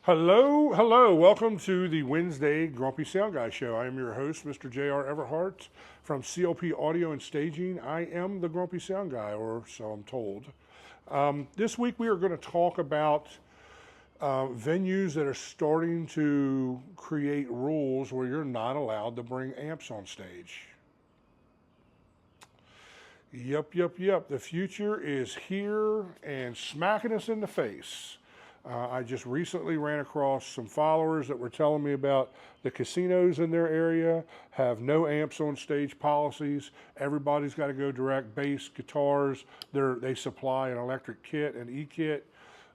Hello, hello. Welcome to the Wednesday Grumpy Sound Guy Show. I am your host, Mr. J.R. Everhart from CLP Audio and Staging. I am the Grumpy Sound Guy, or so I'm told. This week we are going to talk about venues that are starting to create rules where you're not allowed to bring amps on stage. Yep. The future is here and smacking us in the face. I just recently ran across some followers that were telling me about the casinos in their area have no amps on stage policies. Everybody's got to go direct bass, guitars. They supply an electric kit, an E-kit,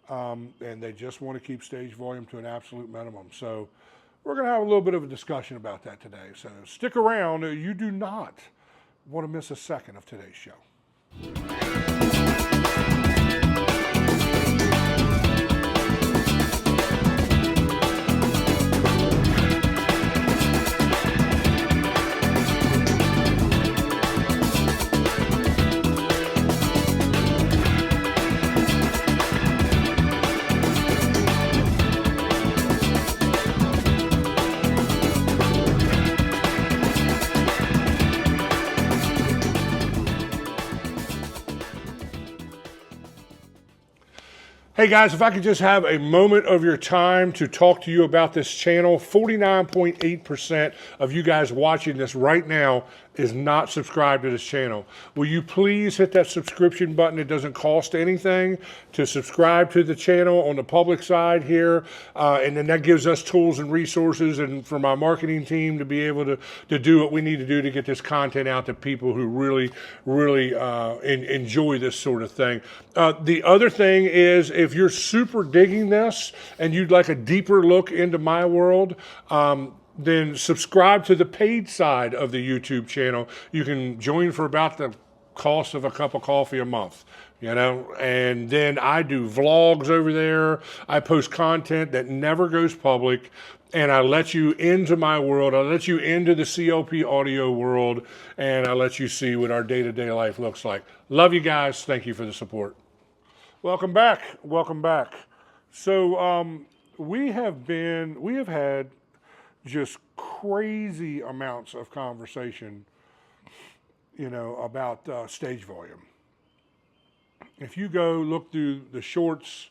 and they just want to keep stage volume to an absolute minimum. So we're going to have a little bit of a discussion about that today. So stick around. You do not want to miss a second of today's show. Hey guys, if I could just have a moment of your time to talk to you about this channel. 49.8% of you guys watching this right now is not subscribed to this channel. Will you please hit that subscription button? It doesn't cost anything to subscribe to the channel on the public side here. And then that gives us tools and resources and for my marketing team to be able to do what we need to do to get this content out to people who really enjoy this sort of thing. The other thing is, if you're super digging this and you'd like a deeper look into my world, then subscribe to the paid side of the YouTube channel. You can join for about the cost of a cup of coffee a month, and then I do vlogs over there. I post content that never goes public, and I let you into my world. I let you into the CLP audio world, and I let you see what our day-to-day life looks like. Love you guys. Thank you for the support. Welcome back. So we have had just crazy amounts of conversation, about stage volume. If you go look through the shorts,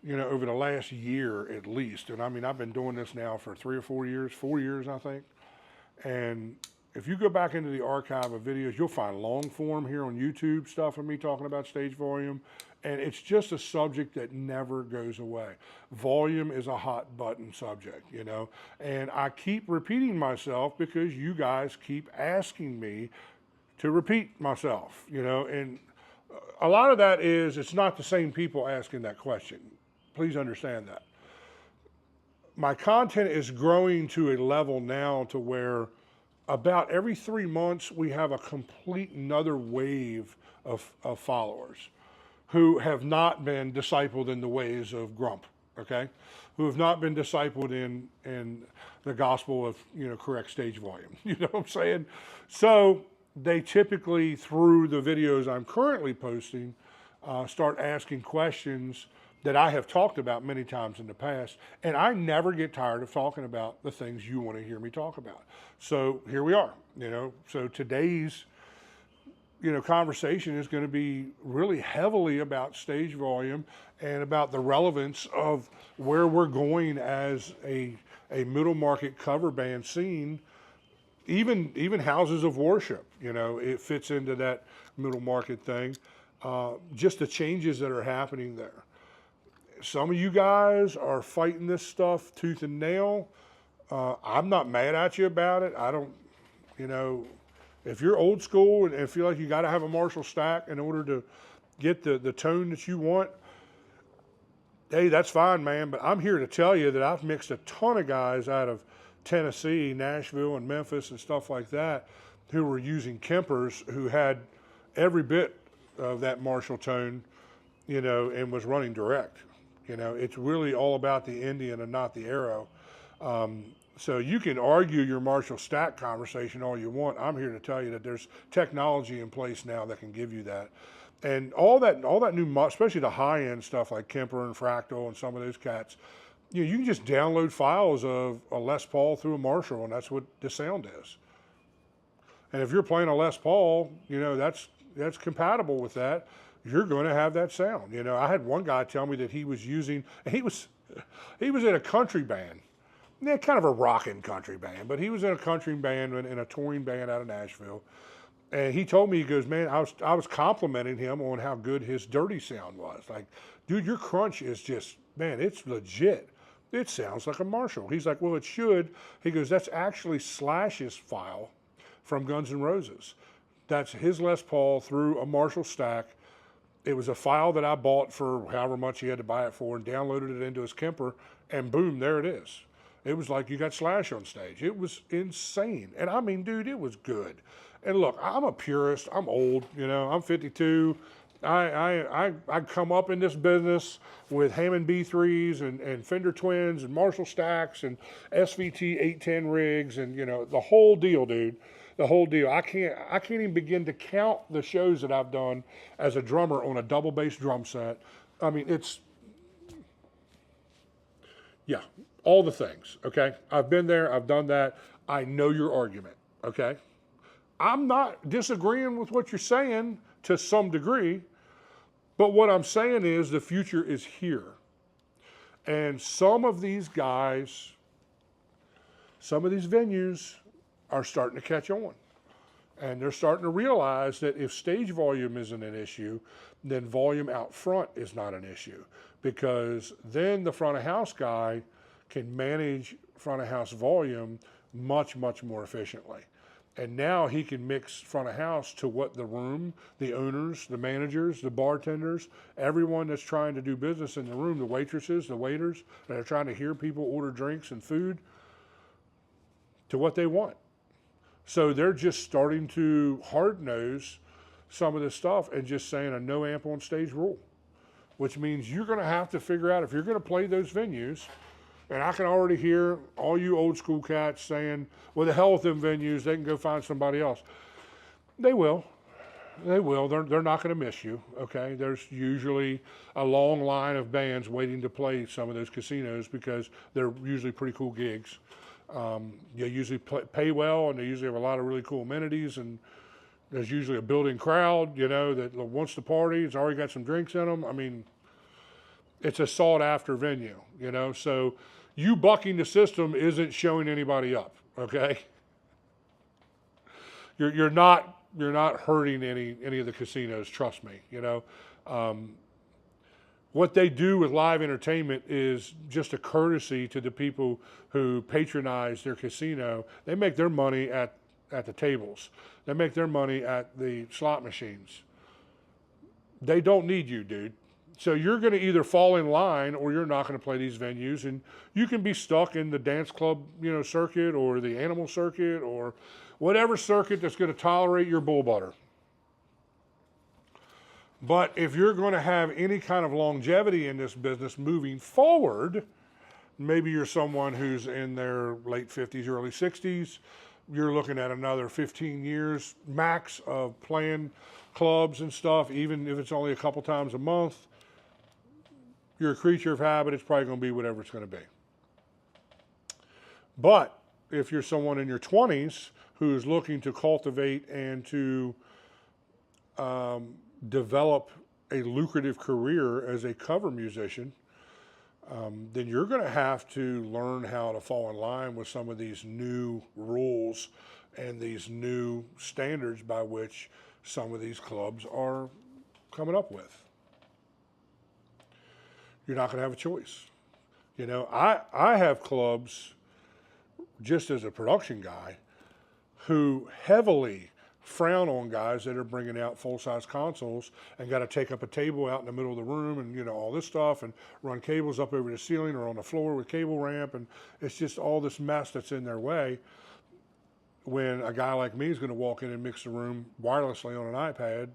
over the last year at least, and I mean, I've been doing this now for 3 or 4 years, 4 years, I think. And if you go back into the archive of videos, you'll find long form here on YouTube stuff of me talking about stage volume. And it's just a subject that never goes away. Volume is a hot button subject, and I keep repeating myself because you guys keep asking me to repeat myself, and a lot of that is it's not the same people asking that question. Please understand that. My content is growing to a level now to where about every 3 months we have a complete another wave of followers who have not been discipled in the ways of Grump, okay? Who have not been discipled in the gospel of, correct stage volume. You know what I'm saying? So they typically, through the videos I'm currently posting, start asking questions that I have talked about many times in the past, and I never get tired of talking about the things you want to hear me talk about. So here we are, So today's conversation is going to be really heavily about stage volume and about the relevance of where we're going as a middle market cover band scene, even houses of worship, it fits into that middle market thing. Just the changes that are happening there. Some of you guys are fighting this stuff tooth and nail. I'm not mad at you about it. I don't, if you're old school and feel like you got to have a Marshall stack in order to get the tone that you want, hey, that's fine, man. But I'm here to tell you that I've mixed a ton of guys out of Tennessee, Nashville, and Memphis and stuff like that who were using Kempers who had every bit of that Marshall tone, and was running direct. It's really all about the Indian and not the Arrow. So you can argue your Marshall stack conversation all you want. I'm here to tell you that there's technology in place now that can give you that. And all that new, especially the high-end stuff like Kemper and Fractal and some of those cats, you can just download files of a Les Paul through a Marshall, and that's what the sound is. And if you're playing a Les Paul, that's compatible with that. You're going to have that sound. I had one guy tell me that he was in a country band. Yeah, kind of a rockin' country band, but he was in a country band in a touring band out of Nashville. And he told me, he goes, man, I was complimenting him on how good his dirty sound was. Like, dude, your crunch is just, man, it's legit. It sounds like a Marshall. He's like, well, it should. He goes, that's actually Slash's file from Guns N' Roses. That's his Les Paul through a Marshall stack. It was a file that I bought for however much he had to buy it for and downloaded it into his Kemper, and boom, there it is. It was like you got Slash on stage. It was insane. And I mean, dude, it was good. And look, I'm a purist. I'm old, I'm 52. I come up in this business with Hammond B3s and Fender Twins and Marshall stacks and SVT 810 rigs and, the whole deal, dude. The whole deal. I can't even begin to count the shows that I've done as a drummer on a double bass drum set. I mean, all the things, okay? I've been there, I've done that. I know your argument, okay? I'm not disagreeing with what you're saying to some degree, but what I'm saying is the future is here. And some of these guys, some of these venues are starting to catch on. And they're starting to realize that if stage volume isn't an issue, then volume out front is not an issue. Because then the front of house guy can manage front of house volume much, much more efficiently. And now he can mix front of house to what the room, the owners, the managers, the bartenders, everyone that's trying to do business in the room, the waitresses, the waiters that are trying to hear people order drinks and food, to what they want. So they're just starting to hard-nose some of this stuff and just saying a no amp on stage rule, which means you're going to have to figure out if you're going to play those venues. And I can already hear all you old school cats saying, well, the hell with them venues, they can go find somebody else. They will. They will. They're not going to miss you, okay? There's usually a long line of bands waiting to play some of those casinos because they're usually pretty cool gigs. You usually pay well, and they usually have a lot of really cool amenities, and there's usually a building crowd, that wants to party. It's already got some drinks in them. I mean, it's a sought-after venue, So you bucking the system isn't showing anybody up, okay? You're not hurting any of the casinos, trust me, What they do with live entertainment is just a courtesy to the people who patronize their casino. They make their money at the tables. They make their money at the slot machines. They don't need you, dude. So you're going to either fall in line or you're not going to play these venues, and you can be stuck in the dance club, circuit or the animal circuit or whatever circuit that's going to tolerate your bull butter. But if you're going to have any kind of longevity in this business moving forward, maybe you're someone who's in their late 50s, early 60s, you're looking at another 15 years max of playing clubs and stuff, even if it's only a couple times a month. You're a creature of habit, it's probably going to be whatever it's going to be. But if you're someone in your 20s who's looking to cultivate and to develop a lucrative career as a cover musician, then you're going to have to learn how to fall in line with some of these new rules and these new standards by which some of these clubs are coming up with. You're not going to have a choice. I have clubs, just as a production guy, who heavily frown on guys that are bringing out full-size consoles and got to take up a table out in the middle of the room and, all this stuff and run cables up over the ceiling or on the floor with cable ramp. And it's just all this mess that's in their way when a guy like me is going to walk in and mix the room wirelessly on an iPad.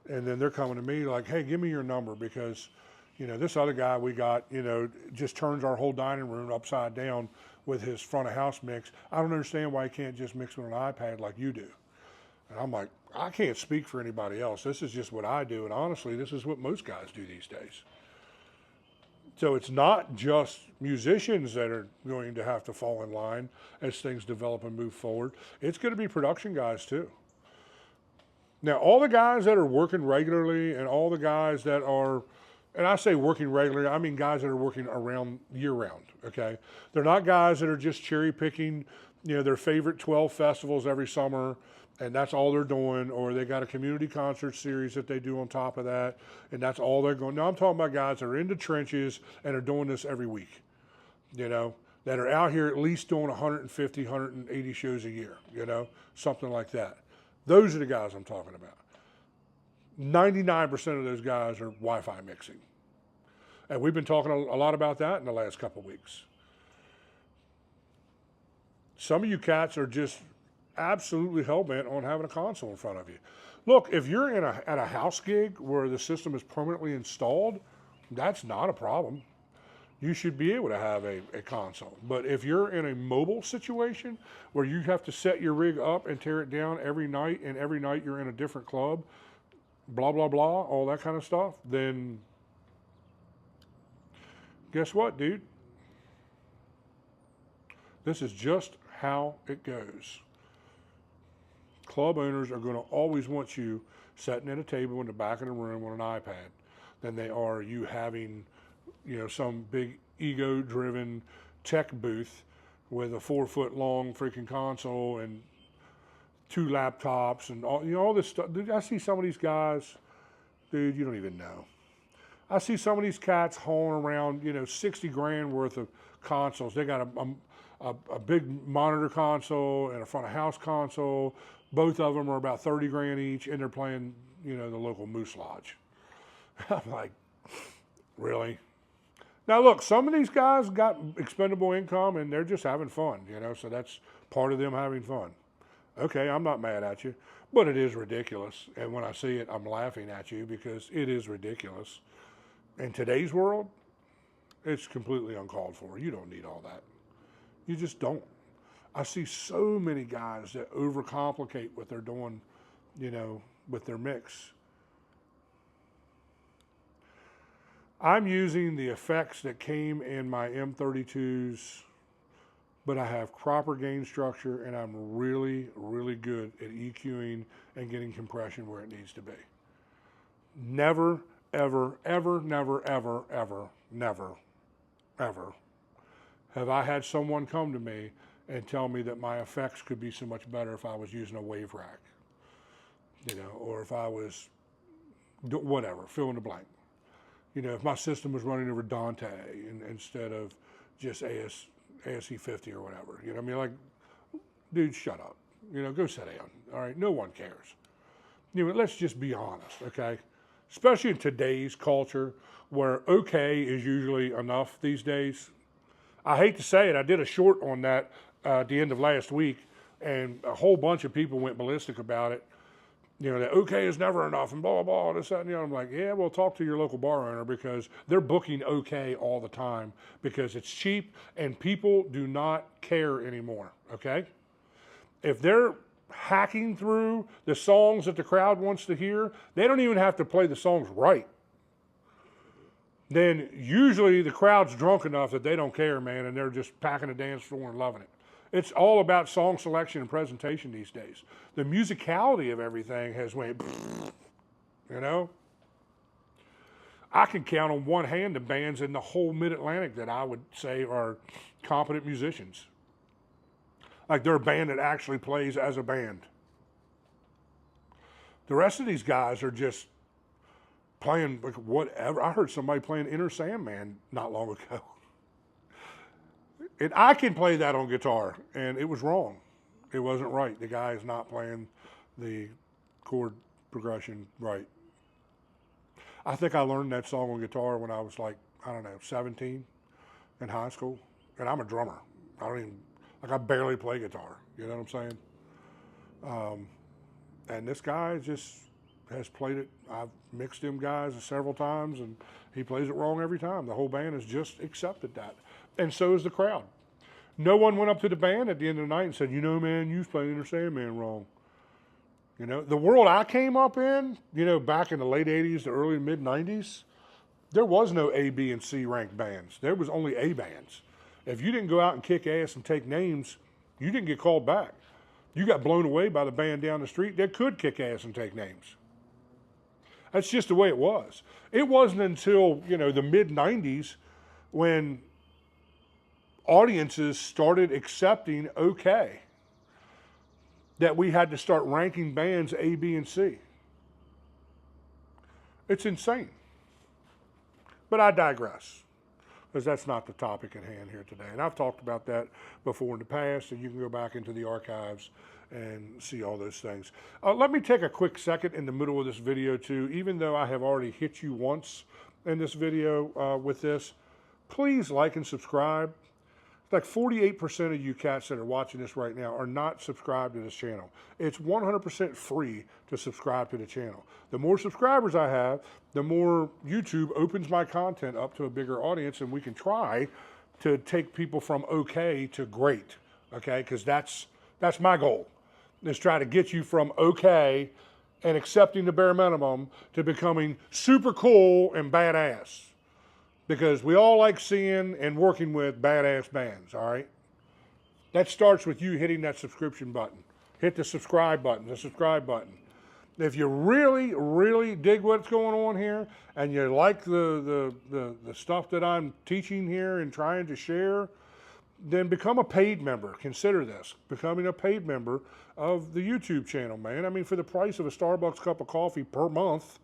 And then they're coming to me like, hey, give me your number because, this other guy we got, just turns our whole dining room upside down with his front of house mix. I don't understand why he can't just mix with an iPad like you do. And I'm like, I can't speak for anybody else. This is just what I do. And honestly, this is what most guys do these days. So it's not just musicians that are going to have to fall in line as things develop and move forward. It's going to be production guys too. Now, all the guys that are working regularly and all the guys that are, and I say working regularly, I mean guys that are working around year round, okay? They're not guys that are just cherry picking, their favorite 12 festivals every summer and that's all they're doing, or they got a community concert series that they do on top of that, and that's all they're going. No, I'm talking about guys that are in the trenches and are doing this every week, that are out here at least doing 150, 180 shows a year, something like that. Those are the guys I'm talking about. 99% of those guys are Wi-Fi mixing. And we've been talking a lot about that in the last couple of weeks. Some of you cats are just absolutely hell-bent on having a console in front of you. Look, if you're at a house gig where the system is permanently installed, that's not a problem. You should be able to have a console. But if you're in a mobile situation where you have to set your rig up and tear it down every night, and every night you're in a different club, blah, blah, blah, all that kind of stuff, then guess what, dude? This is just how it goes. Club owners are going to always want you sitting at a table in the back of the room on an iPad than they are you having, some big ego-driven tech booth with a 4-foot long freaking console and 2 laptops and all this stuff. Dude, I see some of these guys, dude, you don't even know. I see some of these cats hauling around, 60 grand worth of consoles. They got a big monitor console and a front of house console. Both of them are about 30 grand each, and they're playing, the local Moose Lodge. I'm like, really? Now look, some of these guys got expendable income and they're just having fun, so that's part of them having fun. Okay, I'm not mad at you, but it is ridiculous. And when I see it, I'm laughing at you because it is ridiculous. In today's world, it's completely uncalled for. You don't need all that. You just don't. I see so many guys that overcomplicate what they're doing, with their mix. I'm using the effects that came in my M32s, but I have proper gain structure and I'm really, really good at EQing and getting compression where it needs to be. Never, ever, ever, never, ever, ever, never, ever have I had someone come to me and tell me that my effects could be so much better if I was using a wave rack, or if I was, whatever, fill in the blank. If my system was running over Dante instead of just ASE 50 or whatever, like, dude, shut up, go sit down, all right? No one cares. Let's just be honest, okay? Especially in today's culture where okay is usually enough these days. I hate to say it, I did a short on that at the end of last week, and a whole bunch of people went ballistic about it. That okay is never enough and blah, blah, blah, this, that, and the other. I'm like, yeah, well, talk to your local bar owner because they're booking okay all the time because it's cheap and people do not care anymore, okay? If they're hacking through the songs that the crowd wants to hear, they don't even have to play the songs right. Then usually the crowd's drunk enough that they don't care, man, and they're just packing the dance floor and loving it. It's all about song selection and presentation these days. The musicality of everything has went, I can count on one hand the bands in the whole Mid-Atlantic that I would say are competent musicians. Like they're a band that actually plays as a band. The rest of these guys are just playing like whatever. I heard somebody playing Inner Sandman not long ago. And I can play that on guitar, and it was wrong. It wasn't right. The guy is not playing the chord progression right. I think I learned that song on guitar when I was 17 in high school. And I'm a drummer. I barely play guitar. You know what I'm saying? And this guy just has played it. I've mixed him guys several times, and he plays it wrong every time. The whole band has just accepted that. And so is the crowd. No one went up to the band at the end of the night and said, man, you was playing Inner Sandman wrong. The world I came up in, back in the late 80s, the early mid 90s, There was no A, B, and C ranked bands. There was only A bands. If you didn't go out and kick ass and take names, you didn't get called back. You got blown away by the band down the street that could kick ass and take names. That's just the way it was. It wasn't until, the mid-90s when audiences started accepting okay that we had to start ranking bands A, B, and C. It's insane. But I digress, because that's not the topic at hand here today. And I've talked about that before in the past, and you can go back into the archives and see all those things. Let me take a quick second in the middle of this video too, even though I have already hit you once in this video with this, please like and subscribe. Like 48% of you cats that are watching this right now are not subscribed to this channel. It's 100% free to subscribe to the channel. The more subscribers I have, the more YouTube opens my content up to a bigger audience, and we can try to take people from okay to great, okay? Because that's my goal, is try to get you from okay and accepting the bare minimum to becoming super cool and badass. Because we all like seeing and working with badass bands, all right? That starts with you hitting that subscription button. Hit the subscribe button, If you really, really dig what's going on here and you like the stuff that I'm teaching here and trying to share, then become a paid member. Consider this, becoming a paid member of the YouTube channel, man. I mean, for the price of a Starbucks cup of coffee per month,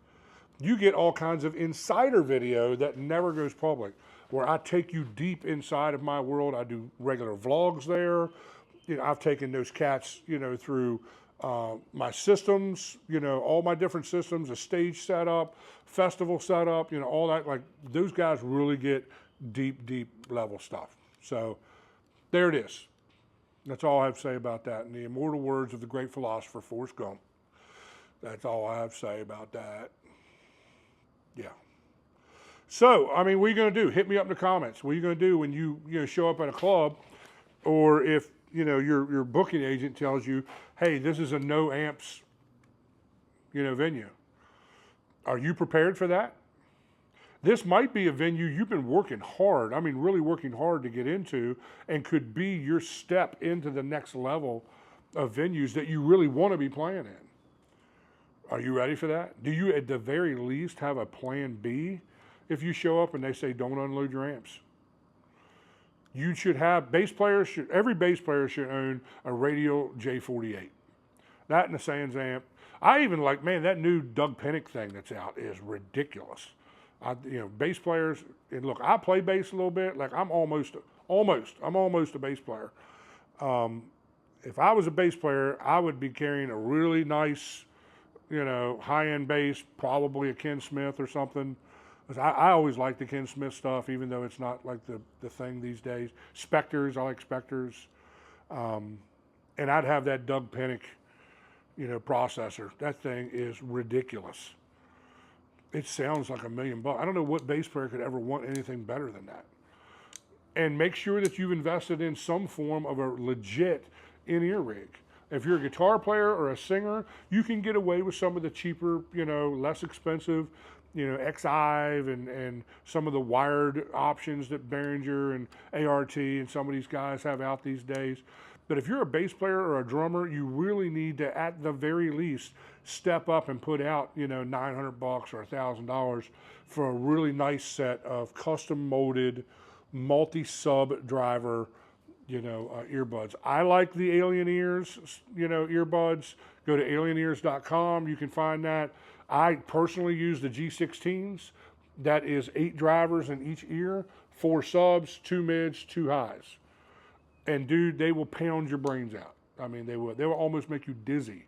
you get all kinds of insider video that never goes public, where I take you deep inside of my world. I do regular vlogs there. I've taken those cats, through my systems, all my different systems, the stage setup, festival setup, all that. Like, those guys really get deep, deep level stuff. So there it is. That's all I have to say about that. In the immortal words of the great philosopher Forrest Gump, that's all I have to say about that. Yeah. So, I mean, what are you going to do? Hit me up in the comments. What are you going to do when you show up at a club, or if, your booking agent tells you, hey, this is a no amps, venue. Are you prepared for that? This might be a venue you've been working hard, really working hard to get into, and could be your step into the next level of venues that you really want to be playing in. Are you ready for that? Do you at the very least have a plan B if you show up and they say don't unload your amps? You should have, every bass player should own a Radial J48. That and the Sans amp. I even like, man, that new Doug Pinnick thing that's out is ridiculous. Bass players, and look, I play bass a little bit. Like, I'm almost a bass player. If I was a bass player, I would be carrying a really nice, high-end bass, probably a Ken Smith or something. I always like the Ken Smith stuff, even though it's not like the thing these days. Spectres, I like Spectres. And I'd have that Doug Pinnick, processor. That thing is ridiculous. It sounds like $1 million. I don't know what bass player could ever want anything better than that. And make sure that you've invested in some form of a legit in-ear rig. If you're a guitar player or a singer, you can get away with some of the cheaper, less expensive, X-Ive and some of the wired options that Behringer and ART and some of these guys have out these days. But if you're a bass player or a drummer, you really need to, at the very least, step up and put out, $900 or $1,000 for a really nice set of custom molded, multi-sub driver, earbuds. I like the Alien Ears, earbuds. Go to alienears.com. You can find that. I personally use the G16s. That is 8 drivers in each ear, 4 subs, 2 mids, 2 highs. And dude, they will pound your brains out. They will almost make you dizzy.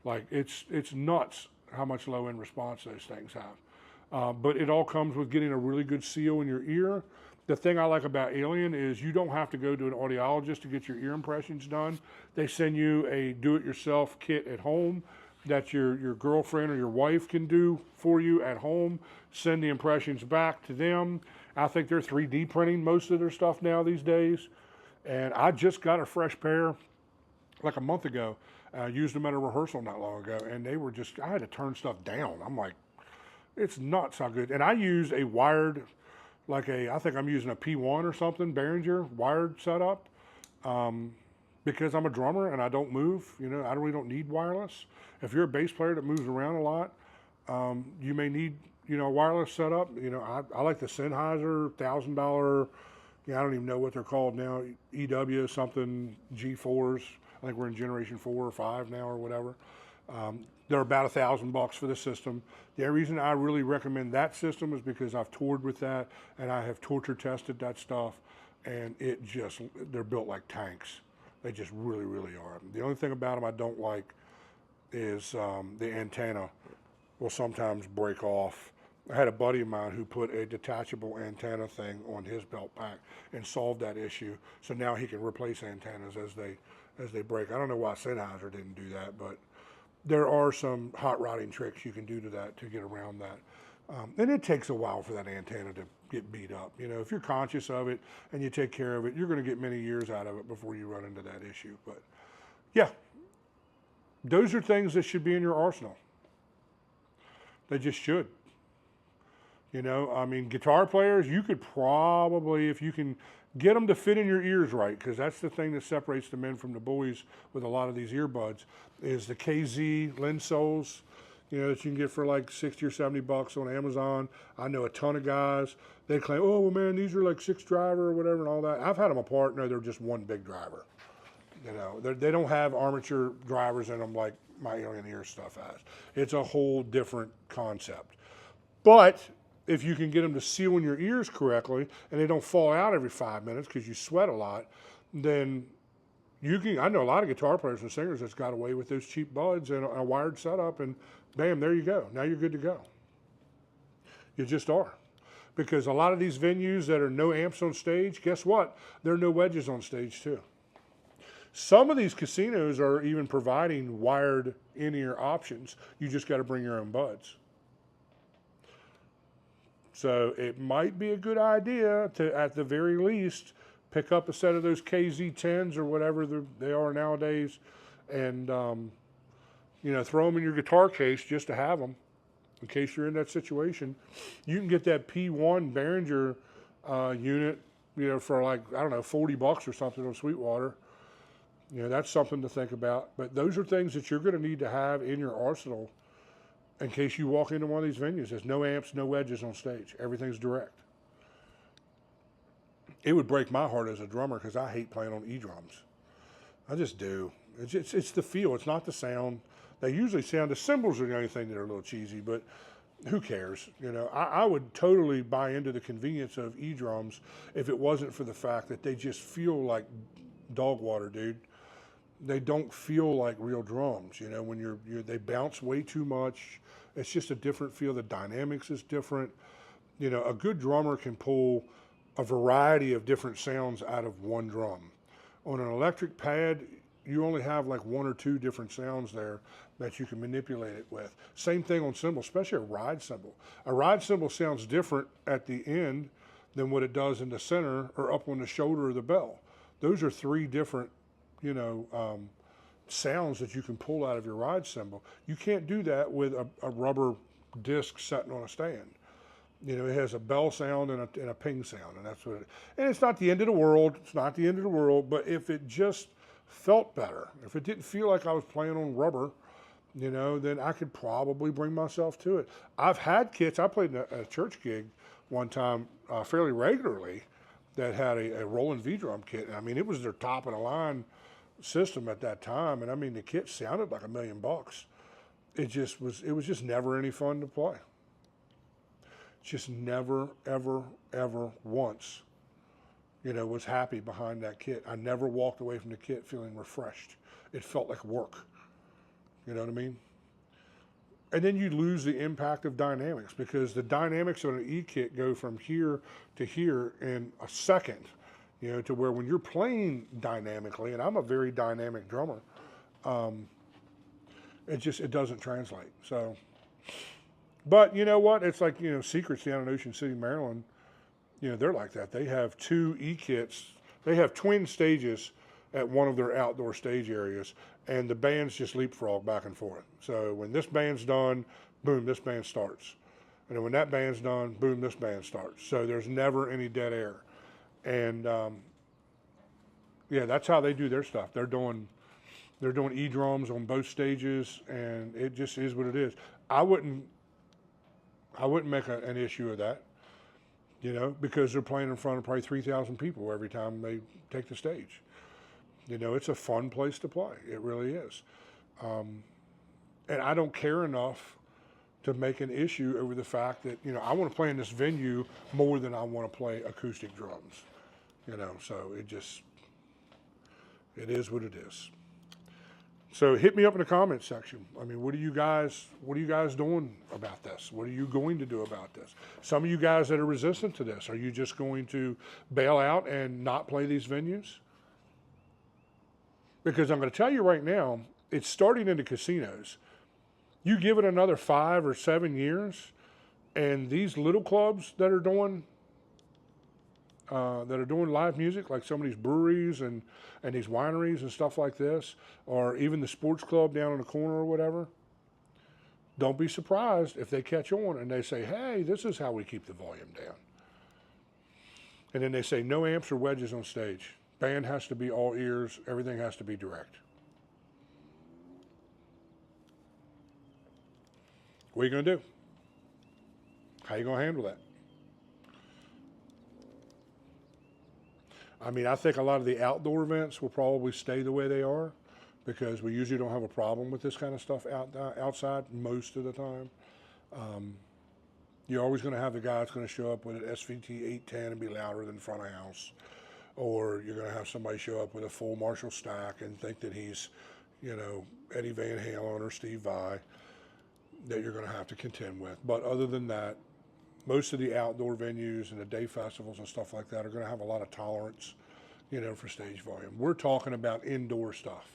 Like, it's nuts how much low-end response those things have. But it all comes with getting a really good seal in your ear. The thing I like about Alien is you don't have to go to an audiologist to get your ear impressions done. They send you a do-it-yourself kit at home that your girlfriend or your wife can do for you at home. Send the impressions back to them. I think they're 3D printing most of their stuff now these days. And I just got a fresh pair like a month ago. I used them at a rehearsal not long ago, and they were just, I had to turn stuff down. I'm like, It's nuts how good. And I use a wired, I think I'm using a P1 or something, Behringer wired setup, because I'm a drummer and I don't move. I really don't need wireless. If you're a bass player that moves around a lot, you may need, a wireless setup. I like the Sennheiser $1,000. I don't even know what they're called now. EW something G4s. I think we're in generation 4 or 5 now or whatever. They're about $1,000 for the system. The reason I really recommend that system is because I've toured with that and I have torture tested that stuff, and they're built like tanks. They just really, really are. The only thing about them I don't like is the antenna will sometimes break off. I had a buddy of mine who put a detachable antenna thing on his belt pack and solved that issue. So now he can replace antennas as they break. I don't know why Sennheiser didn't do that, but there are some hot rodding tricks you can do to that to get around that. And it takes a while for that antenna to get beat up. If you're conscious of it and you take care of it, you're going to get many years out of it before you run into that issue. But yeah, those are things that should be in your arsenal. They just should. Guitar players, you could probably, if you can get them to fit in your ears right, because that's the thing that separates the men from the boys with a lot of these earbuds, is the KZ lens soles, that you can get for like $60 or $70 on Amazon. I know a ton of guys, they claim, oh, well, man, these are like 6 driver or whatever and all that. I've had them apart. No, they're just one big driver. They don't have armature drivers in them like my alien ear stuff has. It's a whole different concept. But if you can get them to seal in your ears correctly and they don't fall out every 5 minutes because you sweat a lot, then I know a lot of guitar players and singers that's got away with those cheap buds and a wired setup, and bam, there you go. Now you're good to go. You just are. Because a lot of these venues that are no amps on stage, guess what? There are no wedges on stage too. Some of these casinos are even providing wired in-ear options. You just got to bring your own buds. So it might be a good idea to, at the very least, pick up a set of those KZ10s or whatever they are nowadays, and throw them in your guitar case just to have them in case you're in that situation. You can get that P1 Behringer unit, for like, I don't know, $40 or something on Sweetwater. That's something to think about. But those are things that you're going to need to have in your arsenal in case you walk into one of these venues. There's no amps, no wedges on stage. Everything's direct. It would break my heart as a drummer because I hate playing on E-drums. I just do. It's the feel. It's not the sound. They usually sound, the cymbals are the only thing that are a little cheesy, but who cares? I would totally buy into the convenience of E-drums if it wasn't for the fact that they just feel like dog water, dude. They don't feel like real drums. When they bounce way too much. It's just a different feel. The dynamics is different. A good drummer can pull a variety of different sounds out of one drum. On an electric pad, you only have like 1 or 2 different sounds there that you can manipulate it with. Same thing on cymbals, especially a ride cymbal. A ride cymbal sounds different at the end than what it does in the center or up on the shoulder of the bell. Those are 3 different sounds that you can pull out of your ride cymbal. You can't do that with a rubber disc sitting on a stand. It has a bell sound and a ping sound, and that's what it is. And it's not the end of the world. It's not the end of the world, but if it just felt better, if it didn't feel like I was playing on rubber, then I could probably bring myself to it. I've had kits. I played in a church gig one time fairly regularly that had a Roland V-drum kit. It was their top of the line system at that time, and the kit sounded like $1 million. It was just never any fun to play. Just never, ever, ever once, was happy behind that kit. I never walked away from the kit feeling refreshed. It felt like work. You know what I mean? And then you lose the impact of dynamics, because the dynamics on an E-kit go from here to here in a second. To where when you're playing dynamically, and I'm a very dynamic drummer, it doesn't translate. So, but you know what? It's like, Secrets down in Ocean City, Maryland, they're like that. They have 2 E-kits. They have twin stages at one of their outdoor stage areas, and the bands just leapfrog back and forth. So when this band's done, boom, this band starts. And then when that band's done, boom, this band starts. So there's never any dead air. And yeah, that's how they do their stuff. They're doing e-drums on both stages, and it just is what it is. I wouldn't make an issue of that, you know, because they're playing in front of probably 3,000 people every time they take the stage. You know, it's a fun place to play. It really is. And I don't care enough to make an issue over the fact that, you know, I want to play in this venue more than I want to play acoustic drums. You know, so it is what it is. So hit me up in the comments section. I mean, what are you guys doing about this? What are you going to do about this? Some of you guys that are resistant to this, are you just going to bail out and not play these venues? Because I'm going to tell you right now, it's starting in the casinos. You give it another 5 or 7 years, and these little clubs that are doing live music, like some of these breweries and these wineries and stuff like this, or even the sports club down in the corner or whatever, don't be surprised if they catch on and they say, hey, this is how we keep the volume down. And then they say, no amps or wedges on stage. Band has to be all ears. Everything has to be direct. What are you going to do? How are you going to handle that? I mean, I think a lot of the outdoor events will probably stay the way they are because we usually don't have a problem with this kind of stuff outside most of the time. You're always going to have the guy that's going to show up with an SVT 810 and be louder than front of house. Or you're going to have somebody show up with a full Marshall stack and think that he's, you know, Eddie Van Halen or Steve Vai that you're going to have to contend with. But other than that, most of the outdoor venues and the day festivals and stuff like that are going to have a lot of tolerance, you know, for stage volume. We're talking about indoor stuff.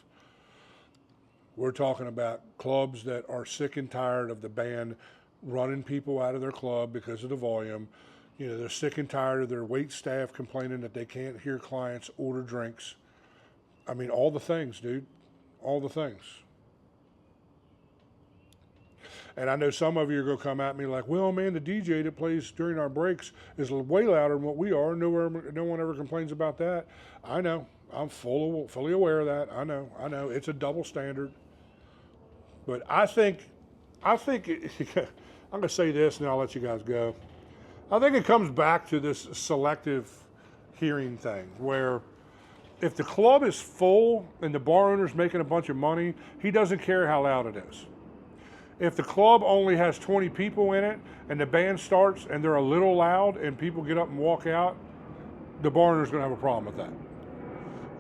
We're talking about clubs that are sick and tired of the band running people out of their club because of the volume. You know, they're sick and tired of their wait staff complaining that they can't hear clients order drinks. I mean, all the things, dude. All the things. And I know some of you are going to come at me like, well, man, the DJ that plays during our breaks is way louder than what we are. No one ever complains about that. I know. I'm fully aware of that. I know. It's a double standard. But I think I'm going to say this and I'll let you guys go. I think it comes back to this selective hearing thing where if the club is full and the bar owner's making a bunch of money, he doesn't care how loud it is. If the club only has 20 people in it and the band starts and they're a little loud and people get up and walk out, the bar owner's going to have a problem with that.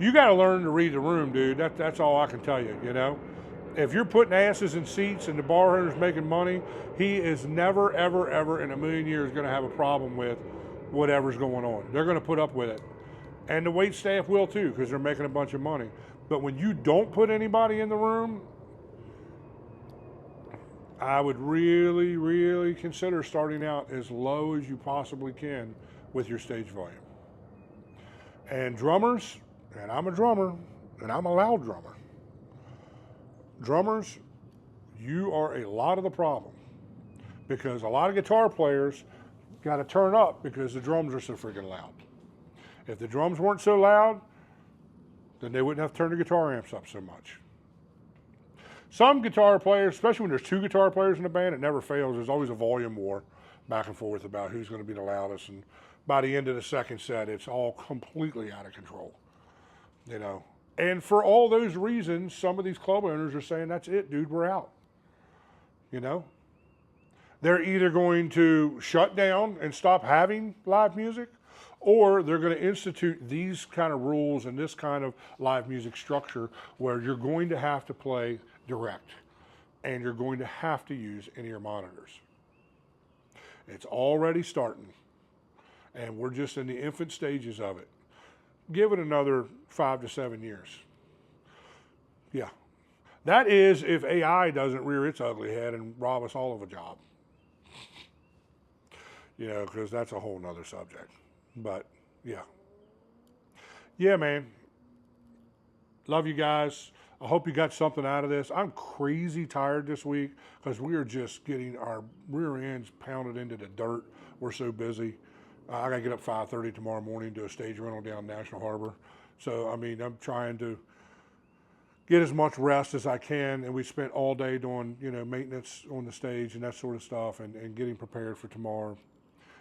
You got to learn to read the room, dude. That's all I can tell you, you know. If you're putting asses in seats and the bar owner's making money, he is never, ever, ever in a million years going to have a problem with whatever's going on. They're going to put up with it. And the wait staff will too because they're making a bunch of money. But when you don't put anybody in the room, I would really, really consider starting out as low as you possibly can with your stage volume. And drummers, and I'm a drummer, and I'm a loud drummer. Drummers, you are a lot of the problem because a lot of guitar players got to turn up because the drums are so freaking loud. If the drums weren't so loud, then they wouldn't have to turn the guitar amps up so much. Some guitar players, especially when there's 2 guitar players in the band, it never fails. There's always a volume war back and forth about who's going to be the loudest. And by the end of the second set, it's all completely out of control, you know. And for all those reasons, some of these club owners are saying, that's it, dude, we're out. You know? They're either going to shut down and stop having live music, or they're going to institute these kind of rules and this kind of live music structure where you're going to have to play direct and you're going to have to use in-ear monitors. It's already starting, and we're just in the infant stages of it. Give it another 5 to 7 years. Yeah. That is if AI doesn't rear its ugly head and rob us all of a job. You know, because that's a whole nother subject. But, yeah. Yeah, man. Love you guys. I hope you got something out of this. I'm crazy tired this week because we are just getting our rear ends pounded into the dirt. We're so busy. I got to get up 5:30 tomorrow morning, do a stage rental down National Harbor. So, I mean, I'm trying to get as much rest as I can, and we spent all day doing, maintenance on the stage and that sort of stuff, and getting prepared for tomorrow.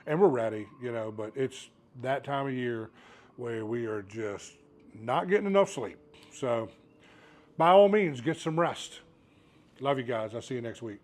And we're ready, but it's that time of year where we are just not getting enough sleep. So by all means, get some rest. Love you guys. I'll see you next week.